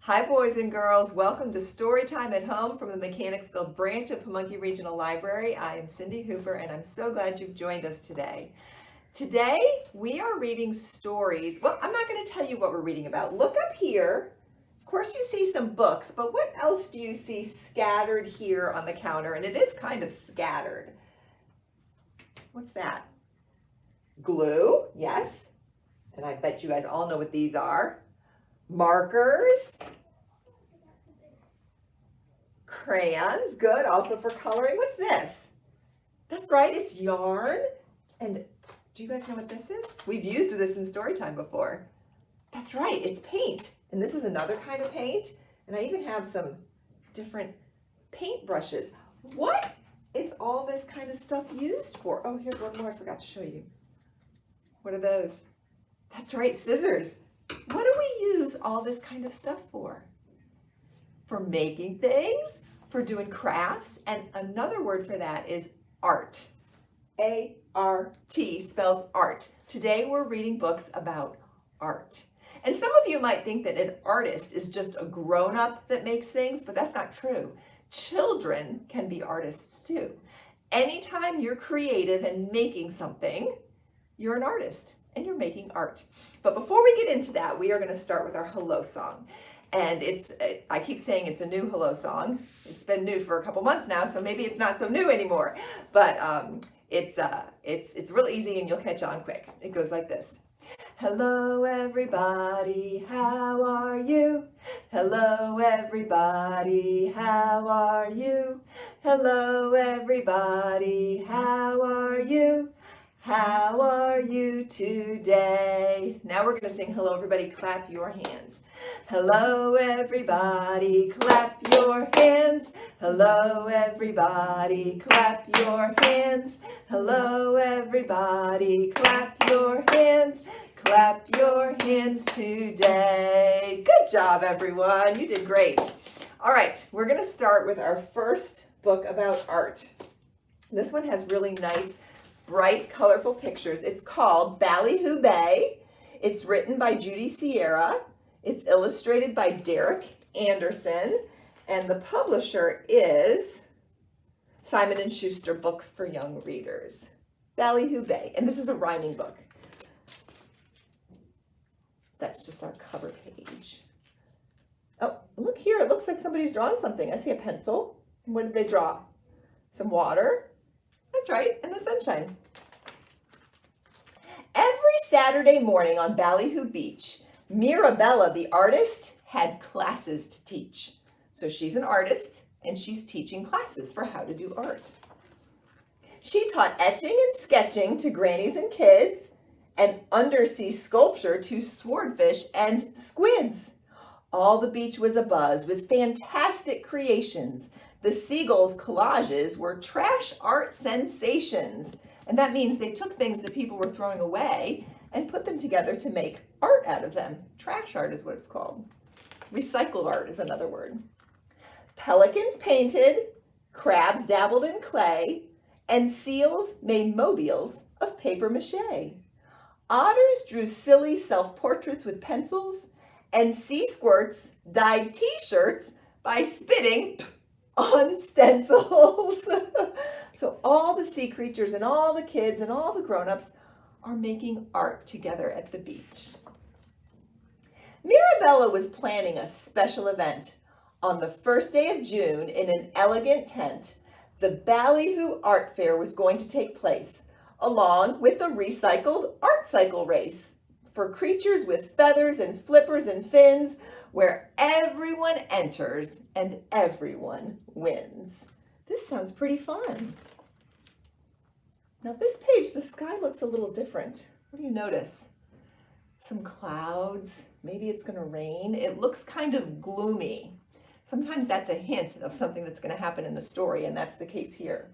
Hi boys and girls, welcome to Storytime at Home from the Mechanicsville branch of Pamunkey Regional Library. I am Cindy Hooper and I'm so glad you've joined us today. Today we are reading stories. Well, I'm not going to tell you what we're reading about. Look up here. Of course you see some books, but what else do you see scattered here on the counter? And it is kind of scattered. What's that? Glue, yes. And I bet you guys all know what these are. Markers, crayons, good, also for coloring. What's this? That's right, it's yarn. And do you guys know what this is? We've used this in Storytime before. That's right, it's paint. And this is another kind of paint. And I even have some different paint brushes. What is all this kind of stuff used for? Oh, here's one more I forgot to show you. What are those? That's right, scissors. What do we use all this kind of stuff for? For making things, for doing crafts, and another word for that is art. A-R-T spells art. Today we're reading books about art. And some of you might think that an artist is just a grown-up that makes things, but that's not true. Children can be artists too. Anytime you're creative and making something, you're an artist and you're making art. But before we get into that, we are going to start with our hello song. And I keep saying it's a new hello song. It's been new for a couple months now, so maybe it's not so new anymore. But it's real easy and you'll catch on quick. It goes like this. Hello everybody, how are you? Hello everybody, how are you? Hello everybody, how are you? How are you today? Now we're going to sing hello everybody, clap your hands. Hello everybody, clap your hands. Hello everybody, clap your hands. Hello everybody, clap your hands. Clap your hands today. Good job everyone, you did great. All right, we're going to start with our first book about art. This one has really nice bright, colorful pictures. It's called Ballyhoo Bay. It's written by Judy Sierra. It's illustrated by Derek Anderson. And the publisher is Simon & Schuster Books for Young Readers. Ballyhoo Bay. And this is a rhyming book. That's just our cover page. Oh, look here. It looks like somebody's drawn something. I see a pencil. What did they draw? Some water. That's right, and the sunshine. Every Saturday morning on Ballyhoo Beach, Mirabella, the artist, had classes to teach. So she's an artist, and she's teaching classes for how to do art. She taught etching and sketching to grannies and kids, and undersea sculpture to swordfish and squids. All the beach was abuzz with fantastic creations. The seagulls' collages were trash art sensations. And that means they took things that people were throwing away and put them together to make art out of them. Trash art is what it's called. Recycled art is another word. Pelicans painted, crabs dabbled in clay, and seals made mobiles of paper mache. Otters drew silly self-portraits with pencils, and sea squirts dyed t-shirts by spitting on stencils. So all the sea creatures and all the kids and all the grown-ups are making art together at the beach. Mirabella was planning a special event. On the first day of June, in an elegant tent, the Ballyhoo Art Fair was going to take place, along with a recycled art cycle race for creatures with feathers and flippers and fins, where everyone enters and everyone wins. This sounds pretty fun. Now this page, the sky looks a little different. What do you notice? Some clouds, maybe it's going to rain. It looks kind of gloomy. Sometimes that's a hint of something that's going to happen in the story, and that's the case here.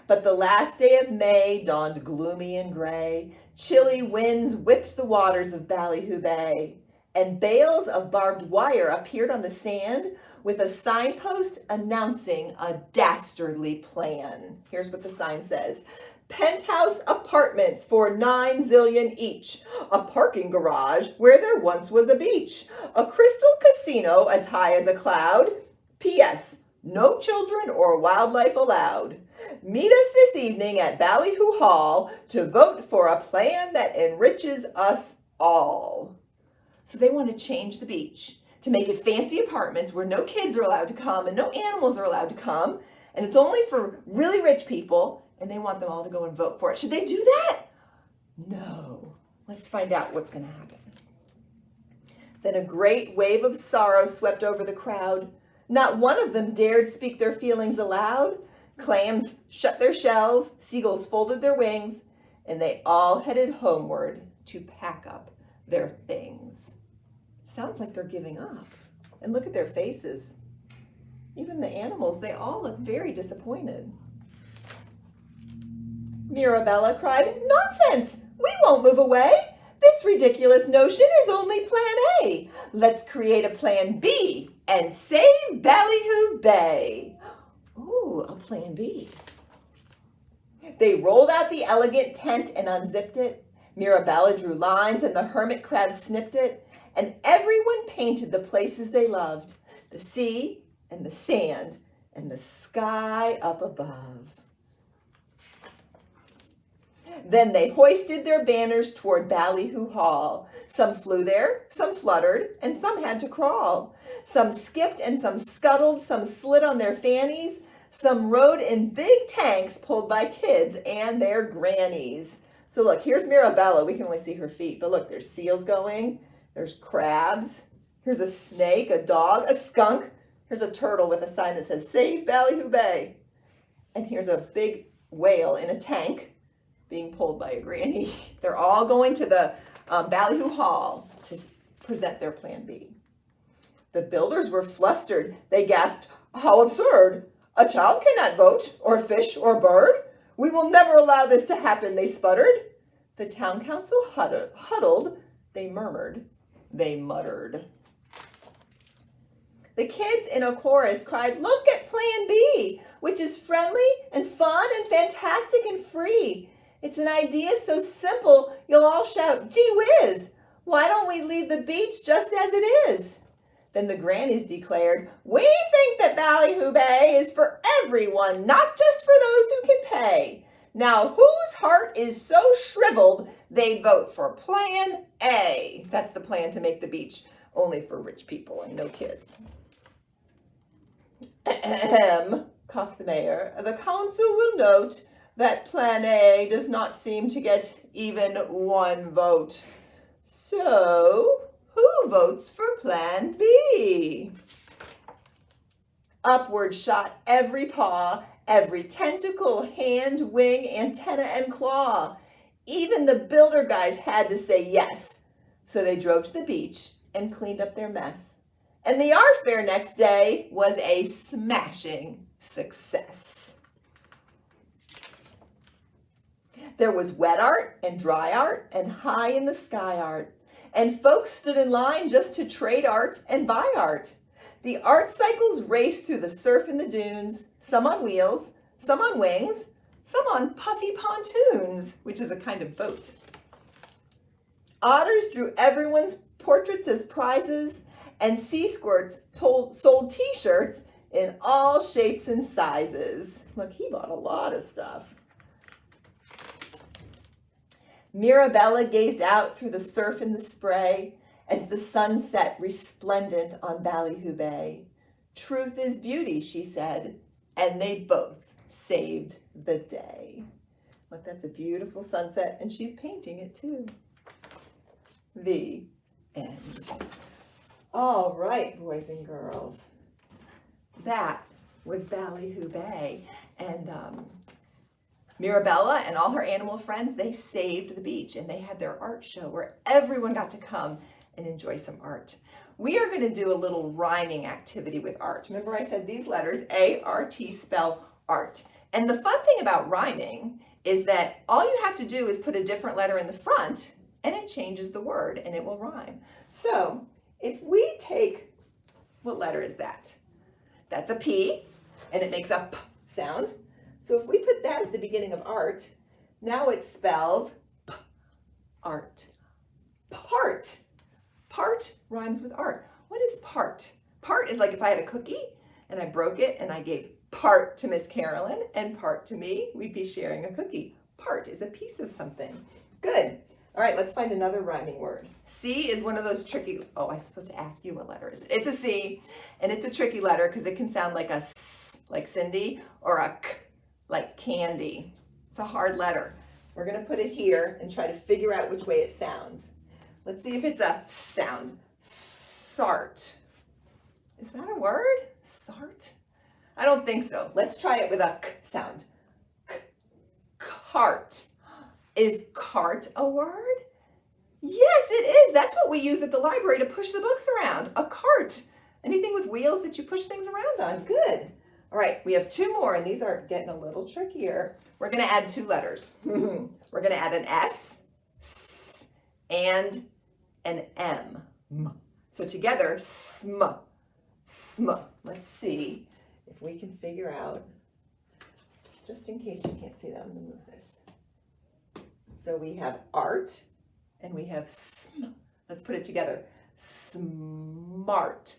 But the last day of May dawned gloomy and gray. Chilly winds whipped the waters of Ballyhoo Bay, and bales of barbed wire appeared on the sand with a signpost announcing a dastardly plan. Here's what the sign says. Penthouse apartments for 9 zillion each. a parking garage where there once was a beach, a crystal casino as high as a cloud. P.S. No children or wildlife allowed. Meet us this evening at Ballyhoo Hall to vote for a plan that enriches us all. So they want to change the beach to make it fancy apartments where no kids are allowed to come and no animals are allowed to come. And it's only for really rich people, and they want them all to go and vote for it. Should they do that? No. Let's find out what's going to happen. Then a great wave of sorrow swept over the crowd. Not one of them dared speak their feelings aloud. Clams shut their shells, seagulls folded their wings, and they all headed homeward to pack up their things. Sounds like they're giving up. And look at their faces. Even the animals, they all look very disappointed. Mirabella cried, "Nonsense! We won't move away. This ridiculous notion is only plan A. Let's create a plan B and save Ballyhoo Bay." Ooh, a plan B. They rolled out the elegant tent and unzipped it. Mirabella drew lines and the hermit crab snipped it. And everyone painted the places they loved, the sea and the sand and the sky up above. Then they hoisted their banners toward Ballyhoo Hall. Some flew there, some fluttered, and some had to crawl. Some skipped and some scuttled, some slid on their fannies. Some rode in big tanks pulled by kids and their grannies. So look, here's Mirabella. We can only see her feet, but look, there's seals going. There's crabs. Here's a snake, a dog, a skunk. Here's a turtle with a sign that says, "Save Ballyhoo Bay." And here's a big whale in a tank being pulled by a granny. They're all going to the Ballyhoo Hall to present their plan B. The builders were flustered. They gasped, "How absurd! A child cannot vote, or fish, or bird. We will never allow this to happen," they sputtered. The town council huddled. They murmured. They muttered. The kids in a chorus cried, "Look at Plan B, which is friendly and fun and fantastic and free. It's an idea so simple, you'll all shout, 'Gee whiz! Why don't we leave the beach just as it is?'" Then the grannies declared, "We think that Ballyhoo Bay is for everyone, not just for those who can pay. Now, whose heart is so shriveled they vote for Plan A?" That's the plan to make the beach only for rich people and no kids. "Ahem," coughed the mayor. "The council will note that Plan A does not seem to get even one vote. So, who votes for Plan B?" Upward shot every paw, every tentacle, hand, wing, antenna, and claw. Even the builder guys had to say yes. So they drove to the beach and cleaned up their mess. And the art fair next day was a smashing success. There was wet art and dry art and high in the sky art. And folks stood in line just to trade art and buy art. The art cycles raced through the surf and the dunes, some on wheels, some on wings, some on puffy pontoons, which is a kind of boat. Otters drew everyone's portraits as prizes, and sea squirts sold t-shirts in all shapes and sizes. Look, he bought a lot of stuff. Mirabella gazed out through the surf and the spray as the sun set resplendent on Ballyhoo Bay. "Truth is beauty," she said, and they both saved the day. Look, that's a beautiful sunset, and she's painting it too. The end. All right, boys and girls. That was Ballyhoo Bay. And Mirabella and all her animal friends, they saved the beach, and they had their art show where everyone got to come and enjoy some art. We are going to do a little rhyming activity with art. Remember I said these letters, A-R-T, spell art. And the fun thing about rhyming is that all you have to do is put a different letter in the front, and it changes the word, and it will rhyme. So if we take, what letter is that? That's a P, and it makes a P sound. So if we put that at the beginning of art, now it spells P, art. part. Part rhymes with art. What is part? Part is like if I had a cookie and I broke it and I gave part to Miss Carolyn and part to me, we'd be sharing a cookie. Part is a piece of something. Good. All right, let's find another rhyming word. C is one of those tricky, oh, I'm supposed to ask you what letter is it? It's a C, and it's a tricky letter because it can sound like a S, like Cindy, or a K, like candy. It's a hard letter. We're gonna put it here and try to figure out which way it sounds. Let's see if it's a sound. Sart. Is that a word? Sart? I don't think so. Let's try it with a K sound. K. Cart. Is cart a word? Yes, it is. That's what we use at the library to push the books around. A cart. Anything with wheels that you push things around on. Good. All right, we have two more, and these are getting a little trickier. We're going to add two letters. We're going to add an S, and an M. So together, sm. Let's see if we can figure out, just in case you can't see that, I'm going to move this. So we have art and we have sm. Let's put it together. Smart.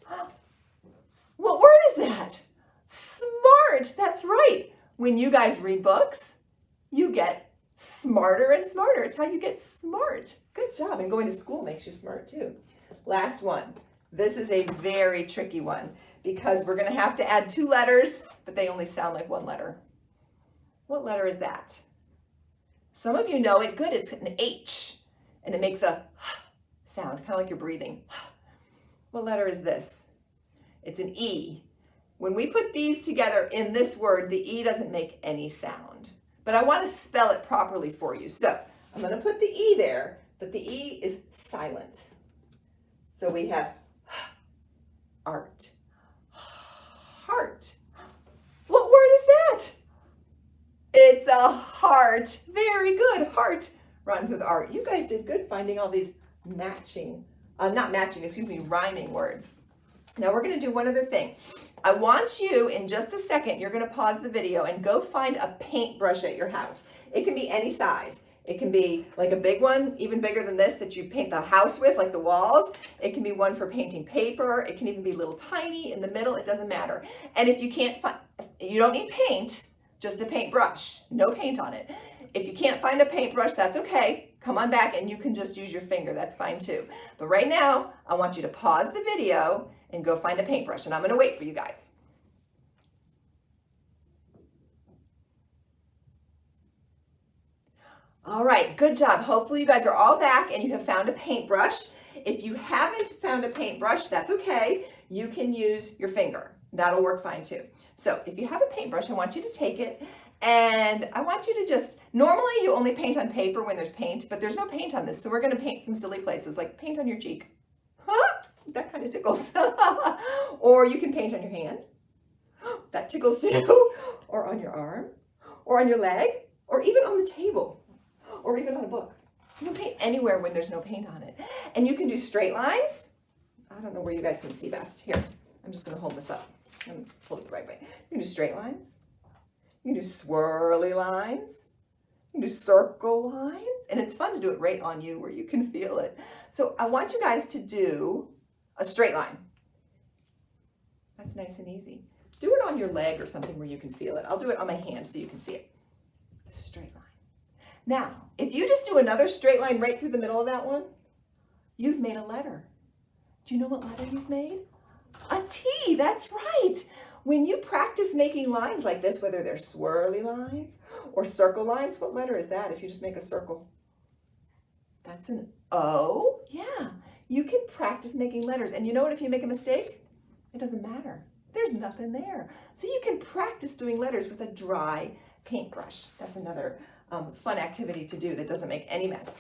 What word is that? Smart. That's right. When you guys read books, you get smarter and smarter. It's how you get smart. Good job. And going to school makes you smart too. Last one. This is a very tricky one because we're going to have to add two letters, but they only sound like one letter. What letter is that? Some of you know it good. It's an H, and it makes a sound, kind of like you're breathing. What letter is this? It's an E. When we put these together in this word, the E doesn't make any sound. But I want to spell it properly for you. So I'm going to put the E there, but the E is silent. So we have art. Heart. What word is that? It's a heart. Very good. Heart rhymes with art. You guys did good finding all these rhyming words. Now we're going to do one other thing. I want you, in just a second, you're going to pause the video and go find a paintbrush at your house. It can be any size. It can be like a big one, even bigger than this, that you paint the house with, like the walls. It can be one for painting paper. It can even be little tiny in the middle. It doesn't matter. And if you can't find, you don't need paint, just a paintbrush, no paint on it. If you can't find a paintbrush, that's okay. Come on back and you can just use your finger. That's fine too. But right now, I want you to pause the video and go find a paintbrush. And I'm going to wait for you guys. All right, good job. Hopefully you guys are all back and you have found a paintbrush. If you haven't found a paintbrush, that's okay. You can use your finger. That'll work fine too. So if you have a paintbrush, I want you to take it and I want you to just, normally you only paint on paper when there's paint, but there's no paint on this. So we're going to paint some silly places, like paint on your cheek. That kind of tickles. Or you can paint on your hand. That tickles too. Or on your arm, or on your leg, or even on the table, or even on a book. You can paint anywhere when there's no paint on it. And you can do straight lines. I don't know where you guys can see best. Here, I'm just going to hold this up and hold it the right way. You can do straight lines. You can do swirly lines. You can do circle lines. And it's fun to do it right on you where you can feel it. So I want you guys to do a straight line. That's nice and easy. Do it on your leg or something where you can feel it. I'll do it on my hand so you can see it. Straight line. Now, if you just do another straight line right through the middle of that one, you've made a letter. Do you know what letter you've made? A T, that's right. When you practice making lines like this, whether they're swirly lines or circle lines, what letter is that if you just make a circle? That's an O. Yeah, you can practice making letters. And you know what, if you make a mistake, it doesn't matter. There's nothing there. So you can practice doing letters with a dry paintbrush. That's another fun activity to do that doesn't make any mess.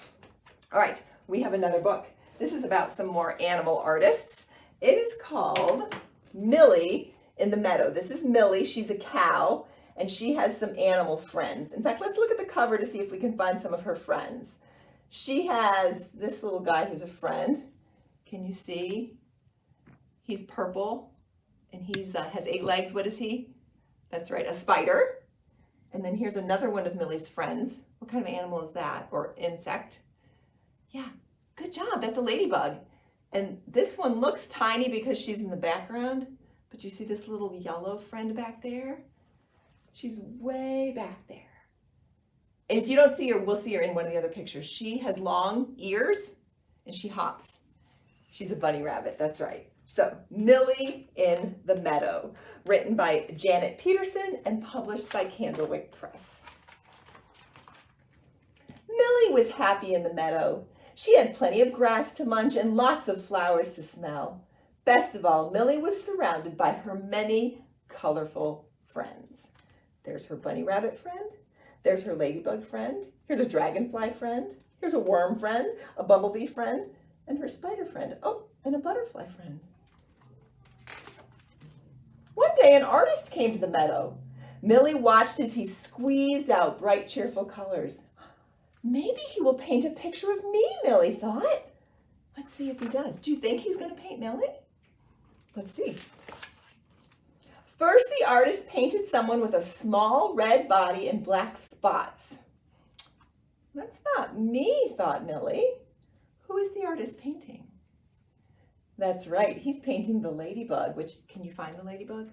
All right, we have another book. This is about some more animal artists. It is called Millie in the Meadow. This is Millie. She's a cow, and she has some animal friends. In fact, let's look at the cover to see if we can find some of her friends. She has this little guy who's a friend. Can you see? He's purple, and he's has 8 legs. What is he? That's right, a spider. And then here's another one of Millie's friends. What kind of animal is that? Or insect? Yeah, Good job, that's a ladybug. And this one looks tiny because she's in the background, but you see this little yellow friend back there? She's way back there. And if you don't see her, we'll see her in one of the other pictures. She has long ears and she hops. She's a bunny rabbit, that's right. So, Millie in the Meadow, written by Janet Peterson and published by Candlewick Press. Millie was happy in the meadow. She had plenty of grass to munch and lots of flowers to smell. Best of all, Millie was surrounded by her many colorful friends. There's her bunny rabbit friend. There's her ladybug friend. Here's a dragonfly friend. Here's a worm friend, a bumblebee friend, and her spider friend. Oh, and a butterfly friend. One day, an artist came to the meadow. Millie watched as he squeezed out bright, cheerful colors. Maybe he will paint a picture of me, Millie thought. Let's see if he does. Do you think he's going to paint Millie? Let's see. First, the artist painted someone with a small red body and black spots. That's not me, thought Millie. Who is the artist painting? That's right, he's painting the ladybug, which, can you find the ladybug?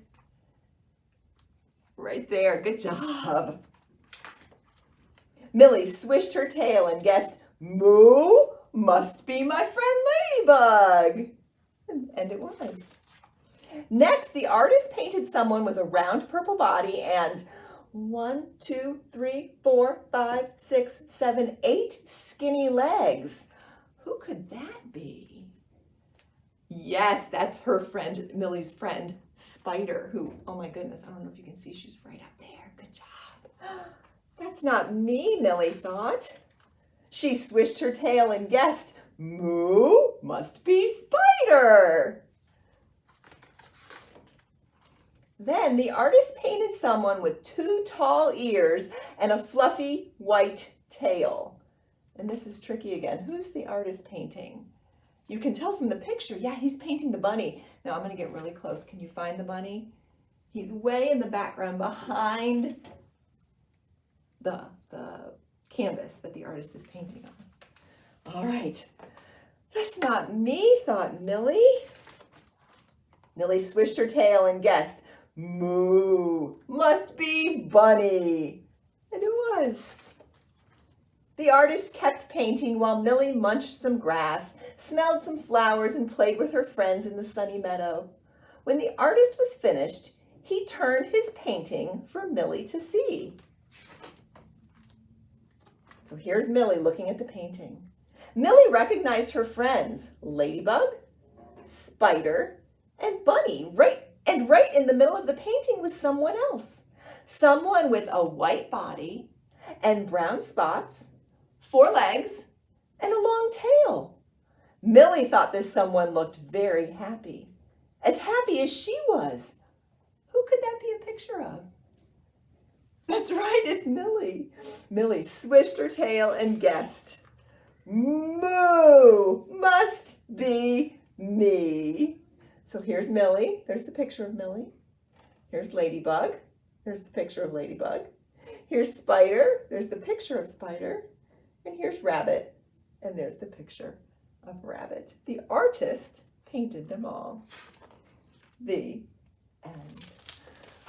Right there, good job. Millie swished her tail and guessed, moo, must be my friend Ladybug. And it was. Next, the artist painted someone with a round purple body and 1, 2, 3, 4, 5, 6, 7, 8 skinny legs. Who could that be? Yes, that's her friend, Millie's friend, Spider, who, oh my goodness, I don't know if you can see, she's right up there. Good job. That's not me, Millie thought. She swished her tail and guessed, moo, must be Spider. Then the artist painted someone with 2 tall ears and a fluffy white tail. And this is tricky again. Who's the artist painting? You can tell from the picture, yeah, he's painting the bunny. Now I'm going to get really close. Can you find the bunny? He's way in the background behind the canvas that the artist is painting on. All right, that's not me, thought Millie. Millie swished her tail and guessed, moo, must be bunny. And it was. The artist kept painting while Millie munched some grass, smelled some flowers, and played with her friends in the sunny meadow. When the artist was finished, he turned his painting for Millie to see. So here's Millie looking at the painting. Millie recognized her friends, Ladybug, Spider, and Bunny. Right in the middle of the painting was someone else. Someone with a white body and brown spots, 4 legs, and a long tail. Millie thought this someone looked very happy. As happy as she was. Who could that be a picture of? That's right, it's Millie. Millie swished her tail and guessed, moo, must be me. So here's Millie. There's the picture of Millie. Here's Ladybug. There's the picture of Ladybug. Here's Spider. There's the picture of Spider. And here's Rabbit. And there's the picture of Rabbit. The artist painted them all. The end.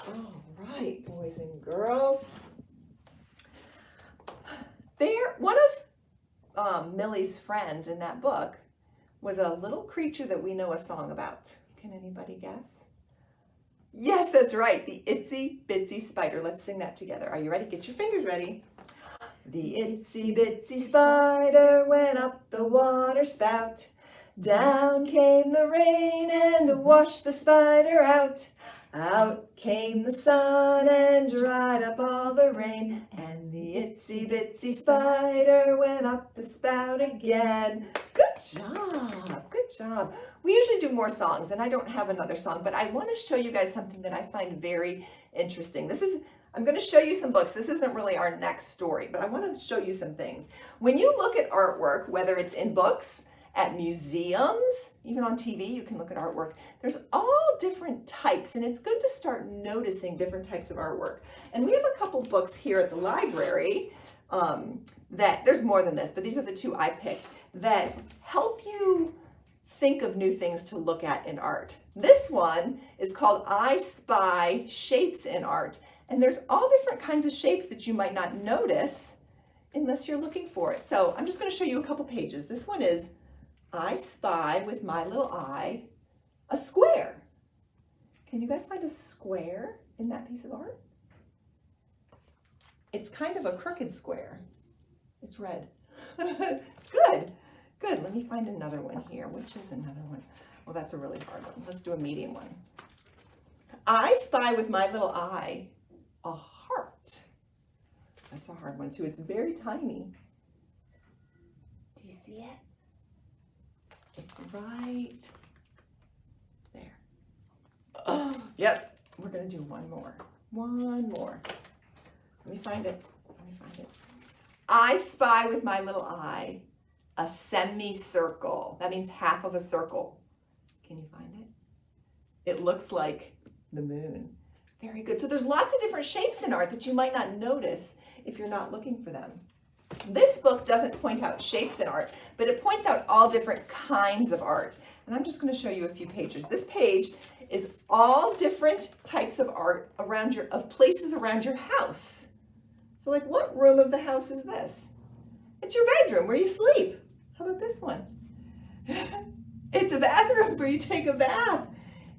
All right, boys and girls. One of Millie's friends in that book was a little creature that we know a song about. Can anybody guess? Yes, that's right, the Itsy Bitsy Spider. Let's sing that together. Are you ready? Get your fingers ready. The itsy bitsy spider went up the water spout. Down came the rain and washed the spider out. Out came the sun and dried up all the rain. And the itsy bitsy spider went up the spout again. Good job, good job. We usually do more songs and I don't have another song, but I want to show you guys something that I find very interesting. I'm going to show you some books. This isn't really our next story, but I want to show you some things. When you look at artwork, whether it's in books, at museums, even on TV, you can look at artwork. There's all different types, and it's good to start noticing different types of artwork. And we have a couple books here at the library that, there's more than this, but these are the two I picked that help you think of new things to look at in art. This one is called I Spy Shapes in Art. And there's all different kinds of shapes that you might not notice unless you're looking for it. So I'm just going to show you a couple pages. This one is I spy with my little eye a square. Can you guys find a square in that piece of art? It's kind of a crooked square. It's red. Good, good. Let me find another one here. Which is another one? Well, that's a really hard one. Let's do a medium one. I spy with my little eye a heart. That's a hard one too. It's very tiny. Do you see it? It's right there. Oh, yep. We're going to do one more. One more. Let me find it. Let me find it. I spy with my little eye a semicircle. That means half of a circle. Can you find it? It looks like the moon. Very good. So there's lots of different shapes in art that you might not notice if you're not looking for them. This book doesn't point out shapes in art, but it points out all different kinds of art. And I'm just going to show you a few pages. This page is all different types of art around of places around your house. So like, what room of the house is this? It's your bedroom where you sleep. How about this one? It's a bathroom where you take a bath.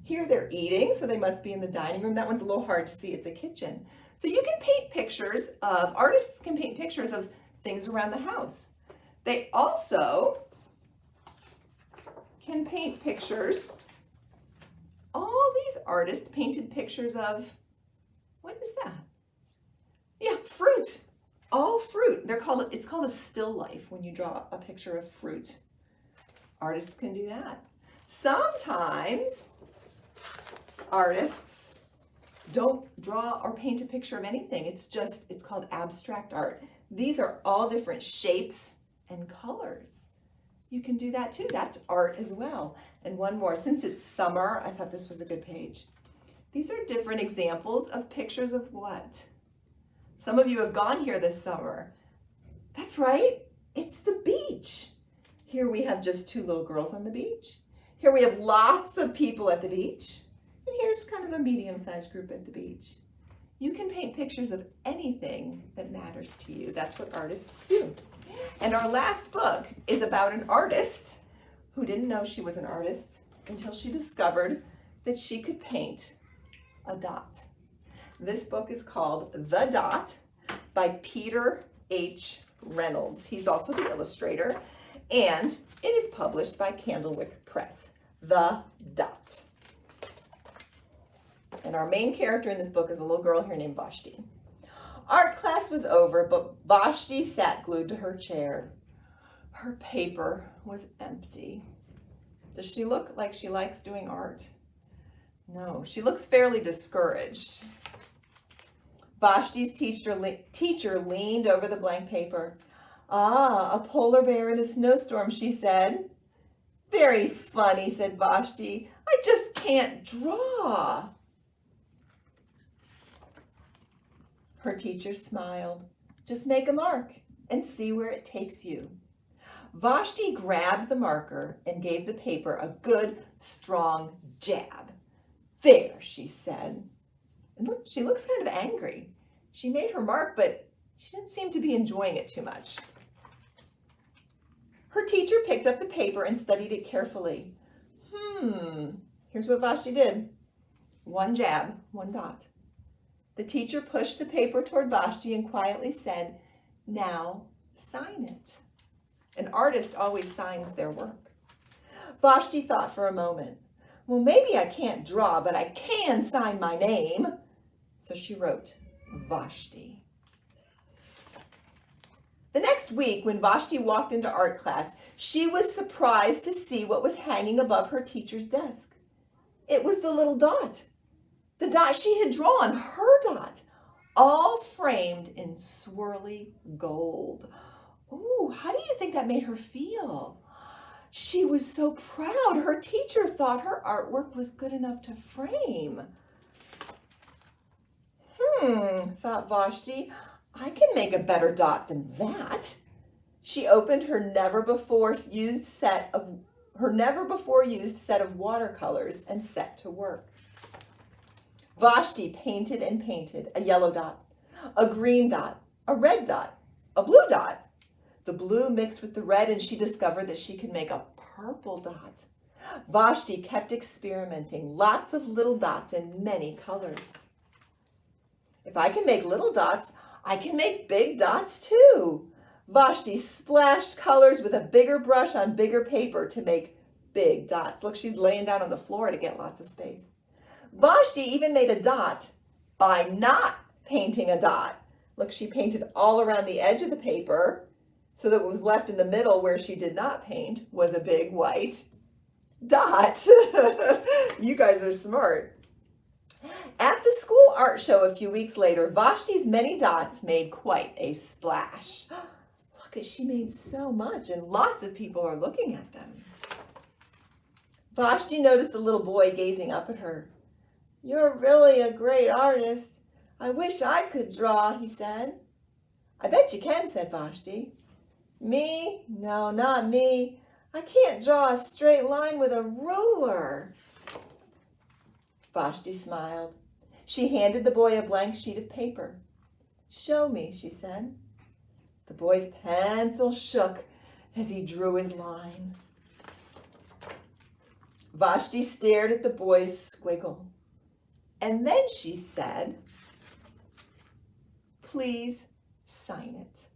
Here they're eating, so they must be in the dining room. That one's a little hard to see. It's a kitchen. So you can paint pictures of, artists can paint pictures of things around the house. They also can paint pictures. All these artists painted pictures of, what is that? Yeah, fruit. All fruit. It's called a still life when you draw a picture of fruit. Artists can do that. Sometimes artists don't draw or paint a picture of anything. It's called abstract art. These are all different shapes and colors. You can do that too. That's art as well. And one more, since it's summer, I thought this was a good page. These are different examples of pictures of what? Some of you have gone here this summer. That's right, it's the beach. Here we have just two little girls on the beach. Here we have lots of people at the beach. And here's kind of a medium-sized group at the beach. You can paint pictures of anything that matters to you. That's what artists do. And our last book is about an artist who didn't know she was an artist until she discovered that she could paint a dot. This book is called The Dot by Peter H. Reynolds. He's also the illustrator, and it is published by Candlewick Press. The Dot. And our main character in this book is a little girl here named Vashti. Art class was over, but Vashti sat glued to her chair. Her paper was empty. Does she look like she likes doing art? No, she looks fairly discouraged. Vashti's teacher leaned over the blank paper. Ah, a polar bear in a snowstorm, she said. Very funny, said Vashti. I just can't draw. Her teacher smiled. Just make a mark and see where it takes you. Vashti grabbed the marker and gave the paper a good, strong jab. There, she said. And look, she looks kind of angry. She made her mark, but she didn't seem to be enjoying it too much. Her teacher picked up the paper and studied it carefully. Here's what Vashti did. One jab, one dot. The teacher pushed the paper toward Vashti and quietly said, now sign it. An artist always signs their work. Vashti thought for a moment. Well, maybe I can't draw, but I can sign my name. So she wrote, Vashti. The next week, when Vashti walked into art class, she was surprised to see what was hanging above her teacher's desk. It was the little dot. The dot she had drawn, her dot, all framed in swirly gold. Ooh, how do you think that made her feel? She was so proud. Her teacher thought her artwork was good enough to frame. Thought Vashti, I can make a better dot than that. She opened her never before used set of watercolors and set to work. Vashti painted and painted a yellow dot, a green dot, a red dot, a blue dot. The blue mixed with the red, and she discovered that she could make a purple dot. Vashti kept experimenting, lots of little dots in many colors. If I can make little dots, I can make big dots too. Vashti splashed colors with a bigger brush on bigger paper to make big dots. Look, she's laying down on the floor to get lots of space. Vashti even made a dot by not painting a dot. Look, she painted all around the edge of the paper so that what was left in the middle where she did not paint was a big white dot. You guys are smart. At the school art show a few weeks later, Vashti's many dots made quite a splash. Look, she made so much, and lots of people are looking at them. Vashti noticed a little boy gazing up at her. "You're really a great artist. I wish I could draw," he said. "I bet you can," said Vashti. "Me? No, not me. I can't draw a straight line with a ruler." Vashti smiled. She handed the boy a blank sheet of paper. "Show me," she said. The boy's pencil shook as he drew his line. Vashti stared at the boy's squiggle. And then she said, "Please sign it."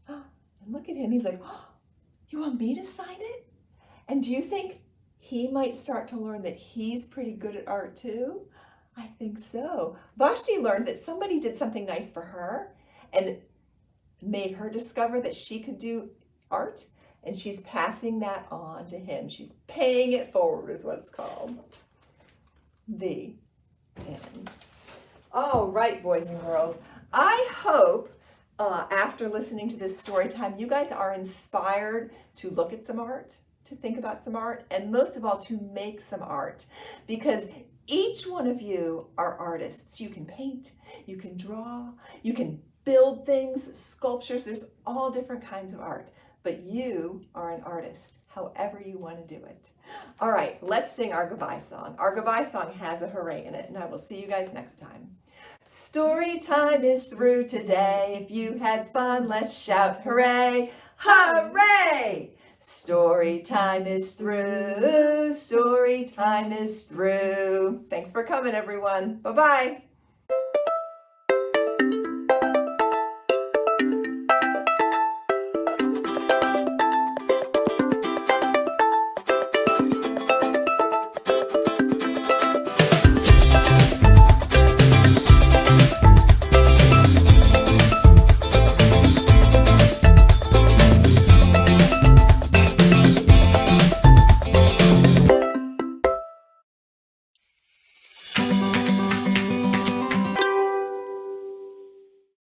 And look at him. He's like, "Oh, you want me to sign it?" And do you think he might start to learn that he's pretty good at art too? I think so. Vashti learned that somebody did something nice for her and made her discover that she could do art, and she's passing that on to him. She's paying it forward is what it's called. The end. All right, boys and girls. I hope after listening to this story time, you guys are inspired to look at some art, to think about some art, and most of all, to make some art, because each one of you are artists. You can paint, you can draw, you can build things, sculptures. There's all different kinds of art, but you are an artist, however you want to do it. All right, let's sing our goodbye song. Our goodbye song has a hooray in it, and I will see you guys next time. Story time is through today. If you had fun, let's shout hooray, hooray! Story time is through. Story time is through. Thanks for coming, everyone. Bye-bye.